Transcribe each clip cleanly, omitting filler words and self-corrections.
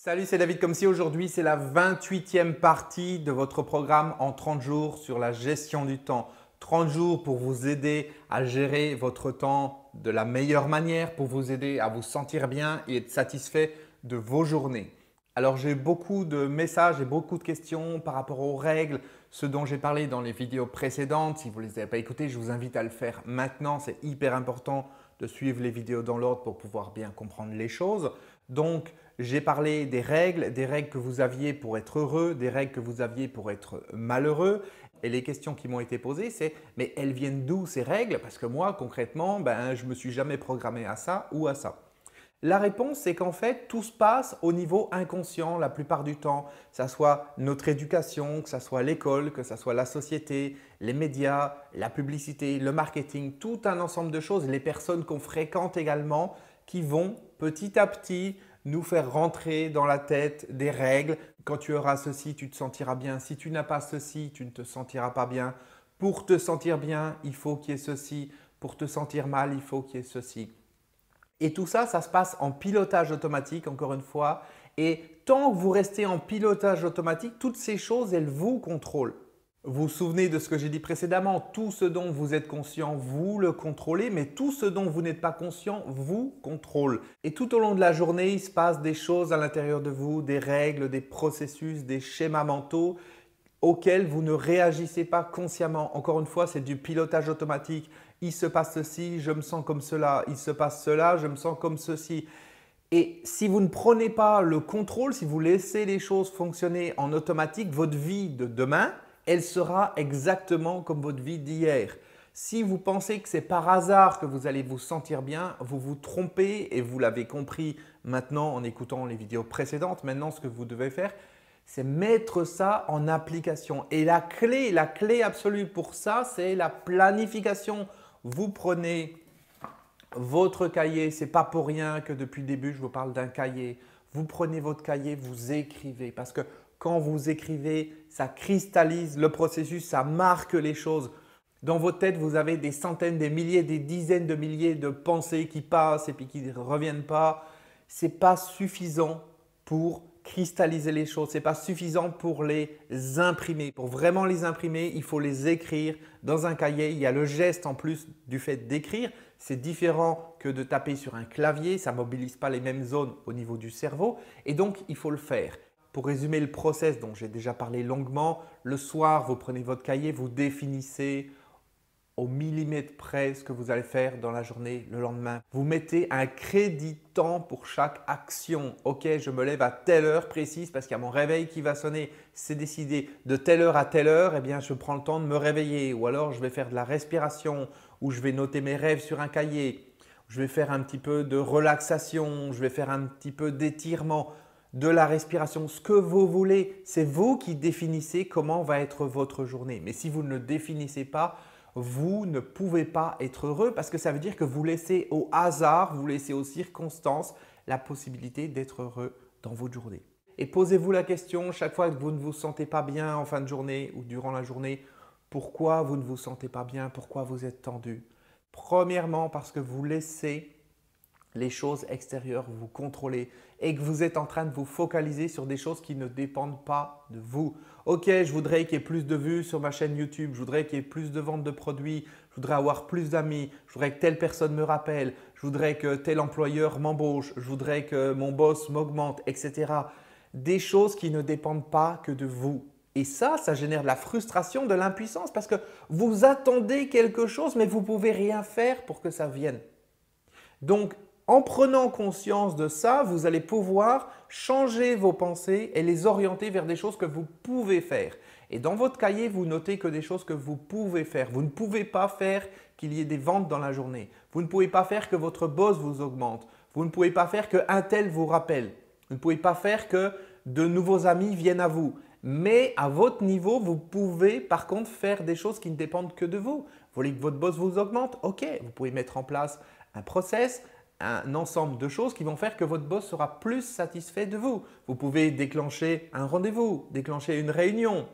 Salut, c'est David Comsi. Aujourd'hui, c'est la 28e partie de votre programme en 30 jours sur la gestion du temps. 30 jours pour vous aider à gérer votre temps de la meilleure manière, pour vous aider à vous sentir bien et être satisfait de vos journées. Alors, j'ai beaucoup de messages et beaucoup de questions par rapport aux règles, ce dont j'ai parlé dans les vidéos précédentes. Si vous ne les avez pas écoutées, je vous invite à le faire maintenant. C'est hyper important de suivre les vidéos dans l'ordre pour pouvoir bien comprendre les choses. Donc, j'ai parlé des règles que vous aviez pour être heureux, des règles que vous aviez pour être malheureux. Et les questions qui m'ont été posées, c'est « mais elles viennent d'où ces règles ?» Parce que moi, concrètement, je ne me suis jamais programmé à ça ou à ça. La réponse, c'est qu'en fait, tout se passe au niveau inconscient la plupart du temps. Que ce soit notre éducation, que ce soit l'école, que ce soit la société, les médias, la publicité, le marketing, tout un ensemble de choses, les personnes qu'on fréquente également qui vont petit à petit nous faire rentrer dans la tête des règles. Quand tu auras ceci, tu te sentiras bien. Si tu n'as pas ceci, tu ne te sentiras pas bien. Pour te sentir bien, il faut qu'il y ait ceci. Pour te sentir mal, il faut qu'il y ait ceci. Et tout ça, ça se passe en pilotage automatique, encore une fois. Et tant que vous restez en pilotage automatique, toutes ces choses, elles vous contrôlent. Vous vous souvenez de ce que j'ai dit précédemment, tout ce dont vous êtes conscient, vous le contrôlez, mais tout ce dont vous n'êtes pas conscient, vous contrôle. Et tout au long de la journée, il se passe des choses à l'intérieur de vous, des règles, des processus, des schémas mentaux auxquels vous ne réagissez pas consciemment. Encore une fois, c'est du pilotage automatique. Il se passe ceci, je me sens comme cela. Il se passe cela, je me sens comme ceci. Et si vous ne prenez pas le contrôle, si vous laissez les choses fonctionner en automatique, votre vie de demain, elle sera exactement comme votre vie d'hier. Si vous pensez que c'est par hasard que vous allez vous sentir bien, vous vous trompez et vous l'avez compris maintenant en écoutant les vidéos précédentes. Maintenant, ce que vous devez faire, c'est mettre ça en application. Et la clé absolue pour ça, c'est la planification. Vous prenez votre cahier, ce n'est pas pour rien que depuis le début, je vous parle d'un cahier. Vous prenez votre cahier, vous écrivez parce que quand vous écrivez, ça cristallise le processus, ça marque les choses. Dans votre tête, vous avez des centaines, des milliers, des dizaines de milliers de pensées qui passent et puis qui ne reviennent pas. Ce n'est pas suffisant pour cristalliser les choses. Ce n'est pas suffisant pour les imprimer. Pour vraiment les imprimer, il faut les écrire dans un cahier. Il y a le geste en plus du fait d'écrire. C'est différent que de taper sur un clavier. Ça ne mobilise pas les mêmes zones au niveau du cerveau et donc il faut le faire. Pour résumer le process dont j'ai déjà parlé longuement, le soir, vous prenez votre cahier, vous définissez au millimètre près ce que vous allez faire dans la journée le lendemain. Vous mettez un crédit temps pour chaque action. Ok, je me lève à telle heure précise parce qu'il y a mon réveil qui va sonner. C'est décidé de telle heure à telle heure, eh bien, je prends le temps de me réveiller. Ou alors, je vais faire de la respiration ou je vais noter mes rêves sur un cahier. Je vais faire un petit peu de relaxation, je vais faire un petit peu d'étirement, de la respiration, ce que vous voulez. C'est vous qui définissez comment va être votre journée. Mais si vous ne le définissez pas, vous ne pouvez pas être heureux parce que ça veut dire que vous laissez au hasard, vous laissez aux circonstances la possibilité d'être heureux dans votre journée. Et posez-vous la question chaque fois que vous ne vous sentez pas bien en fin de journée ou durant la journée, pourquoi vous ne vous sentez pas bien, pourquoi vous êtes tendu? Premièrement, parce que vous laissez les choses extérieures vous contrôler et que vous êtes en train de vous focaliser sur des choses qui ne dépendent pas de vous. Ok, je voudrais qu'il y ait plus de vues sur ma chaîne YouTube, je voudrais qu'il y ait plus de ventes de produits, je voudrais avoir plus d'amis, je voudrais que telle personne me rappelle, je voudrais que tel employeur m'embauche, je voudrais que mon boss m'augmente, etc. Des choses qui ne dépendent pas que de vous. Et ça génère de la frustration, de l'impuissance parce que vous attendez quelque chose mais vous ne pouvez rien faire pour que ça vienne. Donc, en prenant conscience de ça, vous allez pouvoir changer vos pensées et les orienter vers des choses que vous pouvez faire. Et dans votre cahier, vous notez que des choses que vous pouvez faire. Vous ne pouvez pas faire qu'il y ait des ventes dans la journée. Vous ne pouvez pas faire que votre boss vous augmente. Vous ne pouvez pas faire qu'un tel vous rappelle. Vous ne pouvez pas faire que de nouveaux amis viennent à vous. Mais à votre niveau, vous pouvez par contre faire des choses qui ne dépendent que de vous. Vous voulez que votre boss vous augmente? Ok, vous pouvez mettre en place un process, un ensemble de choses qui vont faire que votre boss sera plus satisfait de vous. Vous pouvez déclencher un rendez-vous, déclencher une réunion.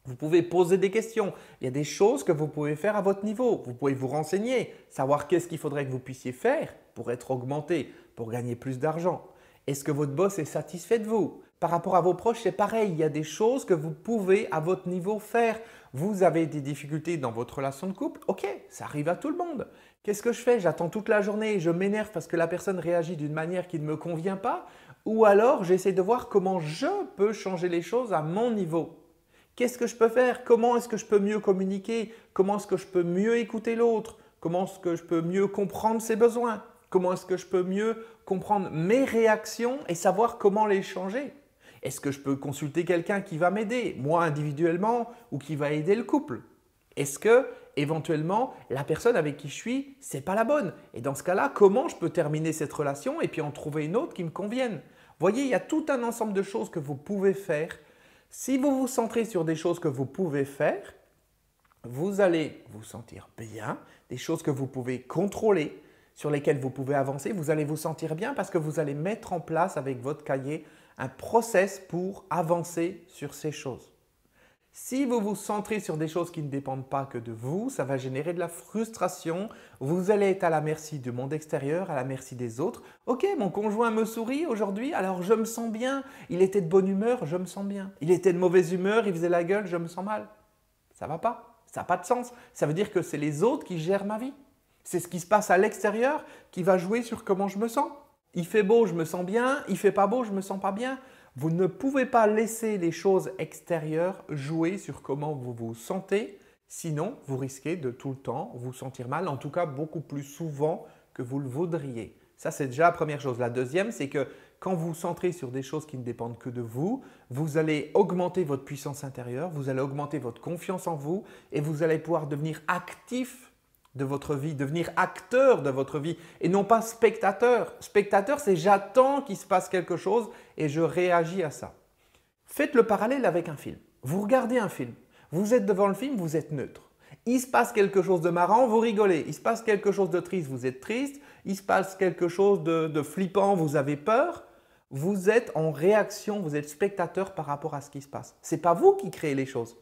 Vous pouvez poser des questions. Il y a des choses que vous pouvez faire à votre niveau. Vous pouvez vous renseigner, savoir qu'est-ce qu'il faudrait que vous puissiez faire pour être augmenté, pour gagner plus d'argent. Est-ce que votre boss est satisfait de vous? Par rapport à vos proches, c'est pareil. Il y a des choses que vous pouvez à votre niveau faire. Vous avez des difficultés dans votre relation de couple? Ok, ça arrive à tout le monde. Qu'est-ce que je fais? J'attends toute la journée et je m'énerve parce que la personne réagit d'une manière qui ne me convient pas? Ou alors j'essaie de voir comment je peux changer les choses à mon niveau. Qu'est-ce que je peux faire? Comment est-ce que je peux mieux communiquer? Comment est-ce que je peux mieux écouter l'autre? Comment est-ce que je peux mieux comprendre ses besoins? Comment est-ce que je peux mieux comprendre mes réactions et savoir comment les changer? Est-ce que je peux consulter quelqu'un qui va m'aider, moi individuellement, ou qui va aider le couple? Est-ce que, éventuellement, la personne avec qui je suis, ce n'est pas la bonne? Et dans ce cas-là, comment je peux terminer cette relation et puis en trouver une autre qui me convienne? Vous voyez, il y a tout un ensemble de choses que vous pouvez faire. Si vous vous centrez sur des choses que vous pouvez faire, vous allez vous sentir bien, des choses que vous pouvez contrôler, sur lesquelles vous pouvez avancer, vous allez vous sentir bien parce que vous allez mettre en place avec votre cahier un process pour avancer sur ces choses. Si vous vous centrez sur des choses qui ne dépendent pas que de vous, ça va générer de la frustration. Vous allez être à la merci du monde extérieur, à la merci des autres. Ok, mon conjoint me sourit aujourd'hui, alors je me sens bien. Il était de bonne humeur, je me sens bien. Il était de mauvaise humeur, il faisait la gueule, je me sens mal. Ça ne va pas, ça n'a pas de sens. Ça veut dire que c'est les autres qui gèrent ma vie. C'est ce qui se passe à l'extérieur qui va jouer sur comment je me sens. Il fait beau, je me sens bien. Il fait pas beau, je me sens pas bien. Vous ne pouvez pas laisser les choses extérieures jouer sur comment vous vous sentez. Sinon, vous risquez de tout le temps vous sentir mal, en tout cas beaucoup plus souvent que vous le voudriez. Ça, c'est déjà la première chose. La deuxième, c'est que quand vous vous centrez sur des choses qui ne dépendent que de vous, vous allez augmenter votre puissance intérieure, vous allez augmenter votre confiance en vous et vous allez pouvoir devenir actif de votre vie, devenir acteur de votre vie et non pas spectateur. Spectateur, c'est j'attends qu'il se passe quelque chose et je réagis à ça. Faites le parallèle avec un film. Vous regardez un film, vous êtes devant le film, vous êtes neutre. Il se passe quelque chose de marrant, vous rigolez. Il se passe quelque chose de triste, vous êtes triste. Il se passe quelque chose de flippant, vous avez peur. Vous êtes en réaction, vous êtes spectateur par rapport à ce qui se passe. Ce n'est pas vous qui créez les choses.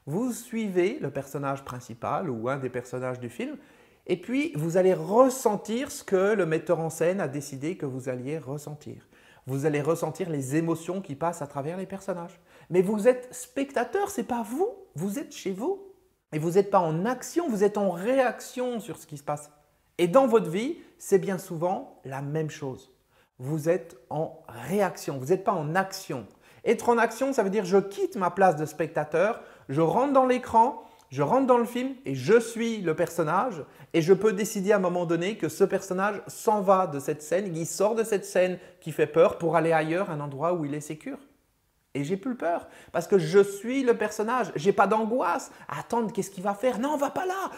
Vous suivez le personnage principal ou un des personnages du film et puis vous allez ressentir ce que le metteur en scène a décidé que vous alliez ressentir. Vous allez ressentir les émotions qui passent à travers les personnages. Mais vous êtes spectateur, ce n'est pas vous, vous êtes chez vous. Et vous n'êtes pas en action, vous êtes en réaction sur ce qui se passe. Et dans votre vie, c'est bien souvent la même chose. Vous êtes en réaction, vous n'êtes pas en action. Être en action, ça veut dire je quitte ma place de spectateur, je rentre dans l'écran, je rentre dans le film et je suis le personnage et je peux décider à un moment donné que ce personnage s'en va de cette scène, il sort de cette scène qui fait peur pour aller ailleurs, un endroit où il est sécure. Et j'ai plus peur parce que je suis le personnage. Je n'ai pas d'angoisse à attendre qu'est-ce qu'il va faire. Non, va pas là,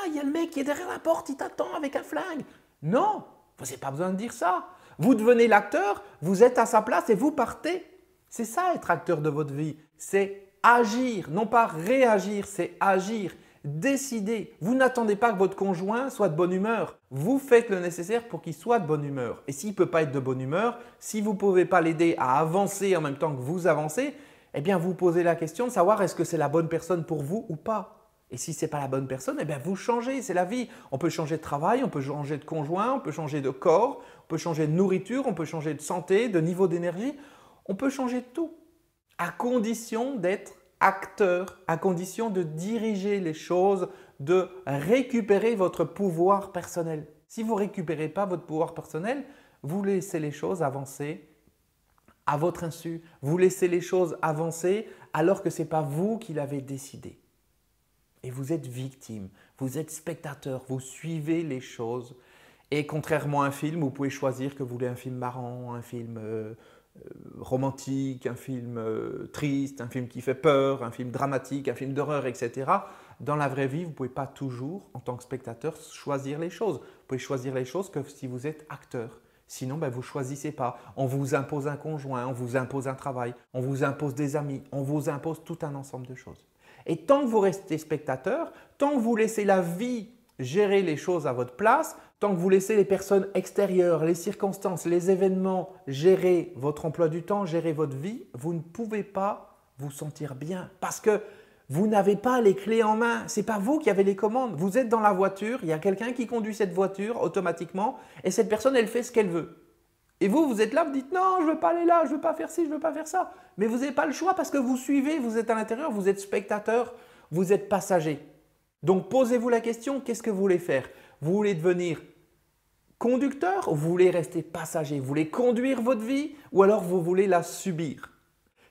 il y a le mec qui est derrière la porte, il t'attend avec un flingue. Non, vous n'avez pas besoin de dire ça. Vous devenez l'acteur, vous êtes à sa place et vous partez. C'est ça être acteur de votre vie, c'est agir, non pas réagir, c'est agir, décider. Vous n'attendez pas que votre conjoint soit de bonne humeur. Vous faites le nécessaire pour qu'il soit de bonne humeur. Et s'il ne peut pas être de bonne humeur, si vous ne pouvez pas l'aider à avancer en même temps que vous avancez, eh bien vous posez la question de savoir est-ce que c'est la bonne personne pour vous ou pas. Et si ce n'est pas la bonne personne, eh bien vous changez, c'est la vie. On peut changer de travail, on peut changer de conjoint, on peut changer de corps, on peut changer de nourriture, on peut changer de santé, de niveau d'énergie. On peut changer de tout, à condition d'être acteur, à condition de diriger les choses, de récupérer votre pouvoir personnel. Si vous ne récupérez pas votre pouvoir personnel, vous laissez les choses avancer à votre insu. Vous laissez les choses avancer alors que ce n'est pas vous qui l'avez décidé. Et vous êtes victime, vous êtes spectateur, vous suivez les choses. Et contrairement à un film, vous pouvez choisir que vous voulez un film marrant, un film romantique, un film triste, un film qui fait peur, un film dramatique, un film d'horreur, etc. Dans la vraie vie, vous ne pouvez pas toujours, en tant que spectateur, choisir les choses. Vous pouvez choisir les choses que si vous êtes acteur. Sinon, vous ne choisissez pas. On vous impose un conjoint, on vous impose un travail, on vous impose des amis, on vous impose tout un ensemble de choses. Et tant que vous restez spectateur, tant que vous laissez la vie gérer les choses à votre place, tant que vous laissez les personnes extérieures, les circonstances, les événements gérer votre emploi du temps, gérer votre vie, vous ne pouvez pas vous sentir bien parce que vous n'avez pas les clés en main. Ce n'est pas vous qui avez les commandes. Vous êtes dans la voiture, il y a quelqu'un qui conduit cette voiture automatiquement et cette personne, elle fait ce qu'elle veut. Et vous, vous êtes là, vous dites non, je ne veux pas aller là, je ne veux pas faire ci, je ne veux pas faire ça. Mais vous n'avez pas le choix parce que vous suivez, vous êtes à l'intérieur, vous êtes spectateur, vous êtes passager. Donc posez-vous la question, qu'est-ce que vous voulez faire? Vous voulez devenir conducteur ou vous voulez rester passager? Vous voulez conduire votre vie ou alors vous voulez la subir?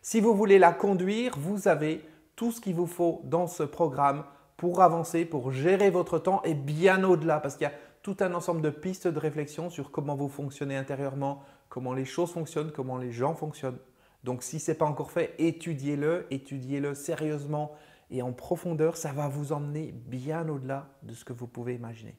Si vous voulez la conduire, vous avez tout ce qu'il vous faut dans ce programme pour avancer, pour gérer votre temps et bien au-delà parce qu'il y a tout un ensemble de pistes de réflexion sur comment vous fonctionnez intérieurement, comment les choses fonctionnent, comment les gens fonctionnent. Donc si ce n'est pas encore fait, étudiez-le sérieusement et en profondeur, ça va vous emmener bien au-delà de ce que vous pouvez imaginer.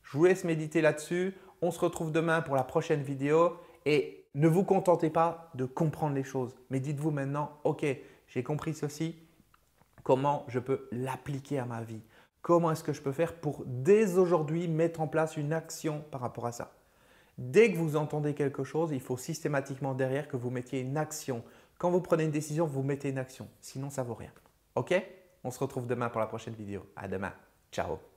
Je vous laisse méditer là-dessus. On se retrouve demain pour la prochaine vidéo et ne vous contentez pas de comprendre les choses, mais dites-vous maintenant, ok, j'ai compris ceci, comment je peux l'appliquer à ma vie? Comment est-ce que je peux faire pour dès aujourd'hui mettre en place une action par rapport à ça? Dès que vous entendez quelque chose, il faut systématiquement derrière que vous mettiez une action. Quand vous prenez une décision, vous mettez une action. Sinon, ça ne vaut rien. Ok? On se retrouve demain pour la prochaine vidéo. À demain. Ciao.